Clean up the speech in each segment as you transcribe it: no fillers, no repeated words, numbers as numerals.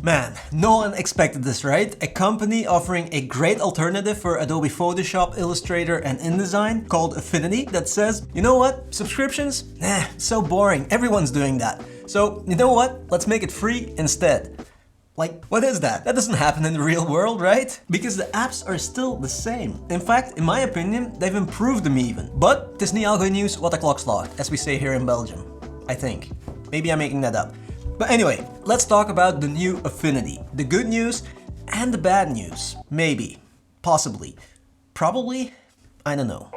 Man, no one expected this, right? A company offering a great alternative for Adobe Photoshop, Illustrator, and InDesign called Affinity that says, you know what? Subscriptions? Nah, so boring. Everyone's doing that. So, you know what? Let's make it free instead. Like, what is that? That doesn't happen in the real world, right? Because the apps are still the same. In fact, in my opinion, they've improved them even. But het is niet al goed nieuws wat de klok slaat, as we say here in Belgium. I think. Maybe I'm making that up. But anyway, let's talk about the new Affinity. The good news and the bad news. Maybe. Possibly. Probably? I don't know.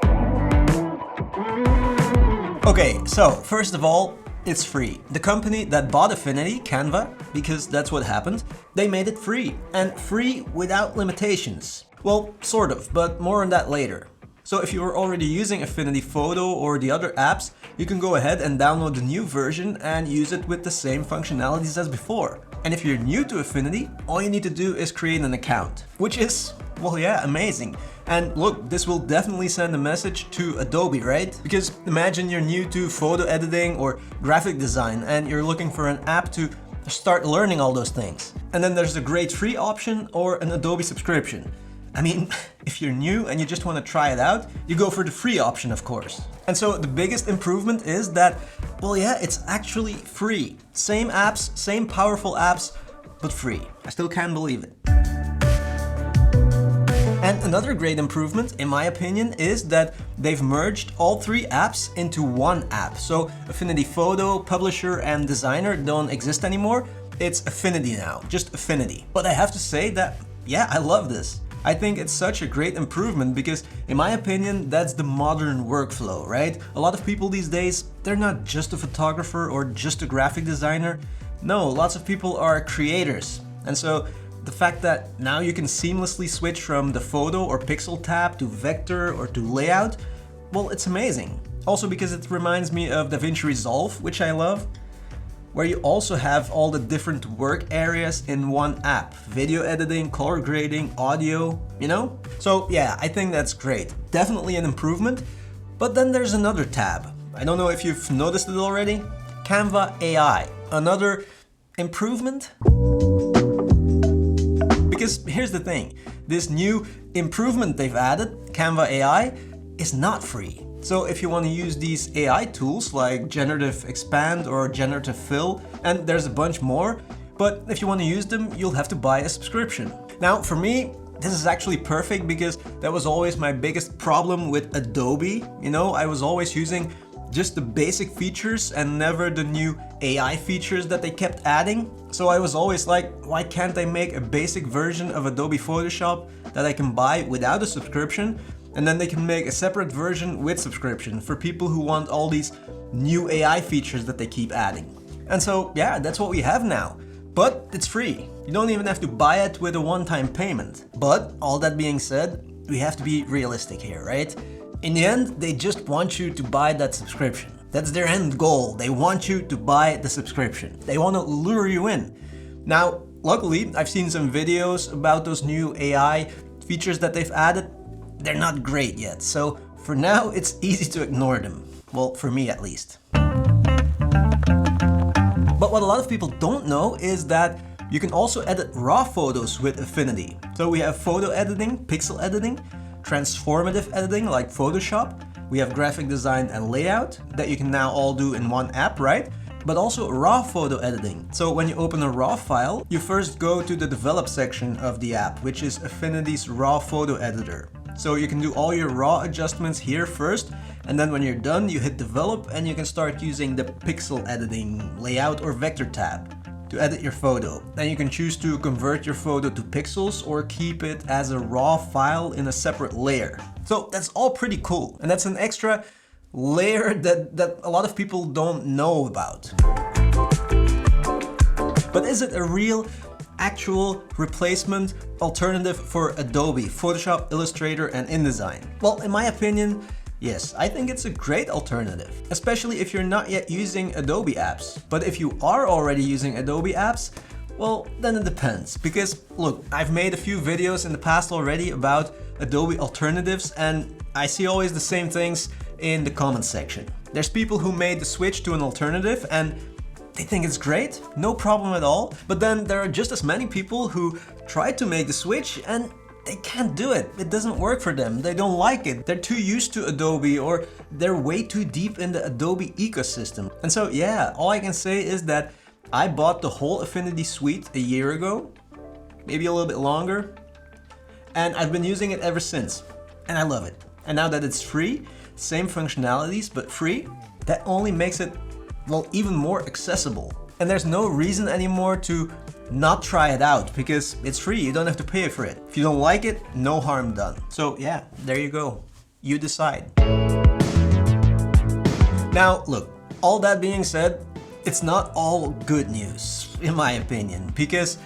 Okay, so first of all, it's free. The company that bought Affinity, Canva, because that's what happened, they made it free. And free without limitations. Well, sort of, but more on that later. So if you are already using Affinity Photo or the other apps, you can go ahead and download the new version and use it with the same functionalities as before. And if you're new to Affinity, all you need to do is create an account, which is, well, yeah, amazing. And look, this will definitely send a message to Adobe, right? Because imagine you're new to photo editing or graphic design and you're looking for an app to start learning all those things. And then there's a great free option or an Adobe subscription. I mean, if you're new and you just want to try it out, you go for the free option, of course. And so the biggest improvement is that, well, yeah, it's actually free. Same apps, same powerful apps, but free. I still can't believe it. And another great improvement, in my opinion, is that they've merged all three apps into one app. So Affinity Photo, Publisher, and Designer don't exist anymore. It's Affinity now, just Affinity. But I have to say that, yeah, I love this. I think it's such a great improvement because, in my opinion, that's the modern workflow, right? A lot of people these days, they're not just a photographer or just a graphic designer. No, lots of people are creators. And so the fact that now you can seamlessly switch from the photo or pixel tab to vector or to layout, well, it's amazing. Also because it reminds me of DaVinci Resolve, which I love, where you also have all the different work areas in one app. Video editing, color grading, audio, you know? So yeah, I think that's great. Definitely an improvement. But then there's another tab. I don't know if you've noticed it already. Canva AI. Another improvement? Because here's the thing. This new improvement they've added, Canva AI, is not free. So if you want to use these AI tools like Generative Expand or Generative Fill, and there's a bunch more, but if you want to use them, you'll have to buy a subscription. Now, for me, this is actually perfect because that was always my biggest problem with Adobe. You know, I was always using just the basic features and never the new AI features that they kept adding. So I was always like, why can't they make a basic version of Adobe Photoshop that I can buy without a subscription? And then they can make a separate version with subscription for people who want all these new AI features that they keep adding. And so, yeah, that's what we have now. But it's free. You don't even have to buy it with a one-time payment. But all that being said, we have to be realistic here, right? In the end, they just want you to buy that subscription. That's their end goal. They want you to buy the subscription. They want to lure you in. Now, luckily, I've seen some videos about those new AI features that they've added. They're not great yet, so for now it's easy to ignore them. Well, for me at least. But what a lot of people don't know is that you can also edit raw photos with Affinity. So we have photo editing, pixel editing, transformative editing like Photoshop. We have graphic design and layout that you can now all do in one app, right? But also raw photo editing. So when you open a raw file, you first go to the develop section of the app, which is Affinity's raw photo editor. So you can do all your raw adjustments here first, and then when you're done, you hit develop and you can start using the pixel editing, layout, or vector tab to edit your photo. And you can choose to convert your photo to pixels or keep it as a raw file in a separate layer. So that's all pretty cool. And that's an extra layer that a lot of people don't know about. But is it a real actual replacement alternative for Adobe, Photoshop, Illustrator, and InDesign? Well, in my opinion, yes, I think it's a great alternative, especially if you're not yet using Adobe apps. But if you are already using Adobe apps, well, then it depends. Because look, I've made a few videos in the past already about Adobe alternatives, and I see always the same things in the comments section. There's people who made the switch to an alternative, and they think it's great, no problem at all. But then there are just as many people who try to make the switch and they can't do it. It doesn't work for them. They don't like it. They're too used to Adobe, or they're way too deep in the Adobe ecosystem. And so yeah, all I can say is that I bought the whole Affinity suite a year ago, maybe a little bit longer, and I've been using it ever since. And I love it. And now that it's free, same functionalities but free, that only makes it, well, even more accessible. And there's no reason anymore to not try it out, because it's free, you don't have to pay for it. If you don't like it, no harm done. So yeah, there you go. You decide. Now look, all that being said, it's not all good news, in my opinion, because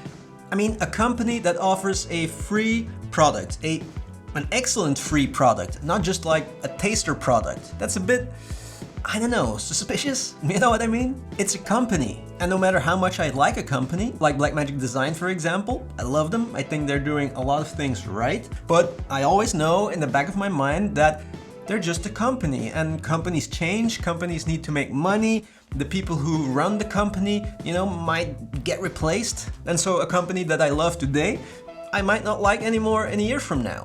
I mean, a company that offers a free product, an excellent free product, not just like a taster product, that's a bit, I don't know, suspicious? You know what I mean? It's a company, and no matter how much I like a company, like Blackmagic Design for example, I love them, I think they're doing a lot of things right, but I always know in the back of my mind that they're just a company, and companies change, companies need to make money, the people who run the company, you know, might get replaced, and so a company that I love today, I might not like anymore in a year from now.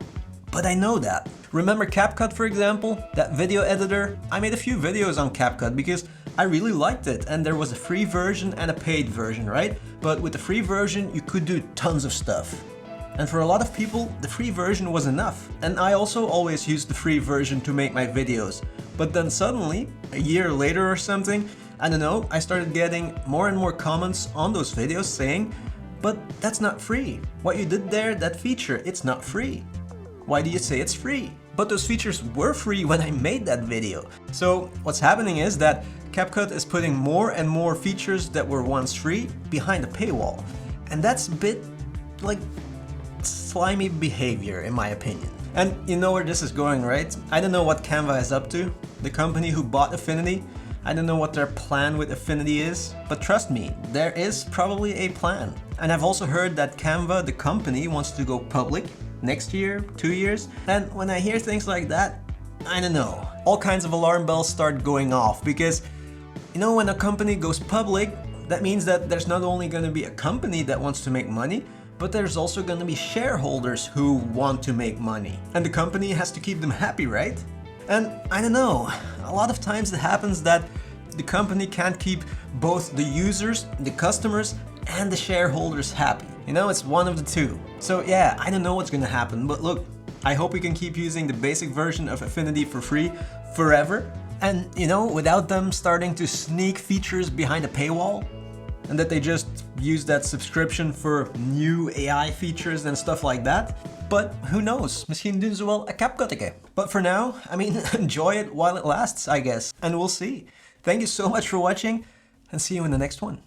But I know that. Remember CapCut for example? That video editor? I made a few videos on CapCut because I really liked it, and there was a free version and a paid version, right? But with the free version you could do tons of stuff. And for a lot of people, the free version was enough. And I also always used the free version to make my videos. But then suddenly, a year later or something, I don't know, I started getting more and more comments on those videos saying, but that's not free. What you did there, that feature, it's not free. Why do you say it's free? But those features were free when I made that video. So what's happening is that CapCut is putting more and more features that were once free behind a paywall. And that's a bit like slimy behavior in my opinion. And you know where this is going, right? I don't know what Canva is up to. The company who bought Affinity, I don't know what their plan with Affinity is, but trust me, there is probably a plan. And I've also heard that Canva, the company, wants to go public next year, 2 years. And when I hear things like that, I don't know. All kinds of alarm bells start going off because, you know, when a company goes public, that means that there's not only going to be a company that wants to make money, but there's also going to be shareholders who want to make money. And the company has to keep them happy, right? And I don't know, a lot of times it happens that the company can't keep both the users, the customers, and the shareholders happy. You know, it's one of the two. So yeah, I don't know what's gonna happen, but look, I hope we can keep using the basic version of Affinity for free forever. And you know, without them starting to sneak features behind a paywall, and that they just use that subscription for new AI features and stuff like that. But who knows, misschien doen ze wel een CapCut. But for now, I mean, enjoy it while it lasts, I guess. And we'll see. Thank you so much for watching, and see you in the next one.